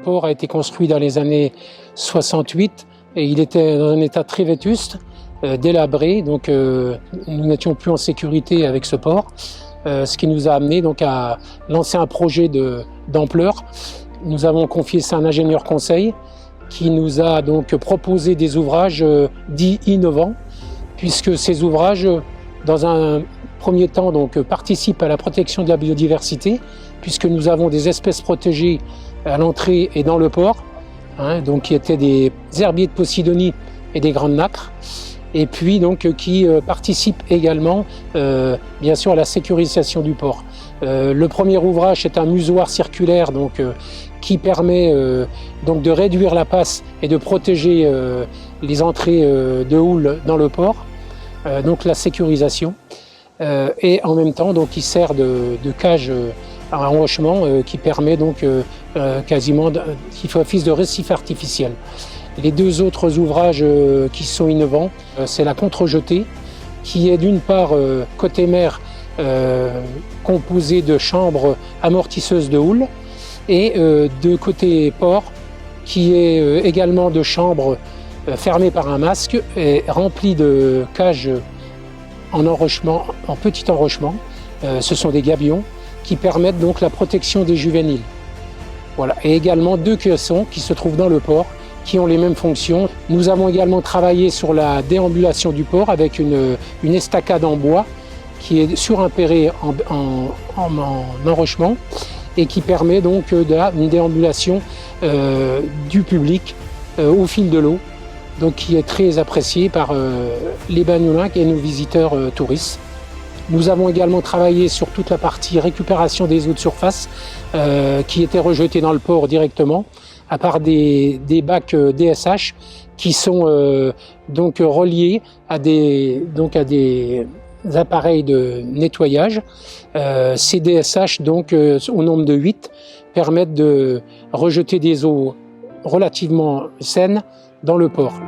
port a été construit dans les années 68 et il était dans un état très vétuste, délabré, donc nous n'étions plus en sécurité avec ce port, ce qui nous a amené donc à lancer un projet d'ampleur. Nous avons confié ça à un ingénieur conseil qui nous a donc proposé des ouvrages dits innovants, puisque ces ouvrages, dans un premier temps, donc, participent à la protection de la biodiversité, puisque nous avons des espèces protégées à l'entrée et dans le port, donc qui étaient des herbiers de Posidonie et des grandes nacres, et puis donc qui participent également, bien sûr, à la sécurisation du port. Le premier ouvrage est un musoir circulaire donc, qui permet donc de réduire la passe et de protéger les entrées de houle dans le port, donc la sécurisation. Et en même temps, donc, il sert de cage à enrochement qui permet donc quasiment, qui fait office de récif artificiel. Les deux autres ouvrages qui sont innovants, c'est la contre-jetée, qui est d'une part côté mer, composée de chambres amortisseuses de houle, et de côté port, qui est également de chambres fermées par un masque et remplies de cages en enrochement, en petit enrochement. Ce sont des gabions qui permettent donc la protection des juvéniles. Voilà. Et également deux caissons qui se trouvent dans le port, qui ont les mêmes fonctions. Nous avons également travaillé sur la déambulation du port avec une estacade en bois qui est surimpérée en enrochement et qui permet donc une déambulation du public au fil de l'eau, donc qui est très appréciée par les Bagnoulins et nos visiteurs touristes. Nous avons également travaillé sur toute la partie récupération des eaux de surface qui étaient rejetées dans le port directement, à part des bacs DSH qui sont donc reliés à des appareils de nettoyage. Ces DSH, donc au nombre de 8, permettent de rejeter des eaux relativement saines dans le port.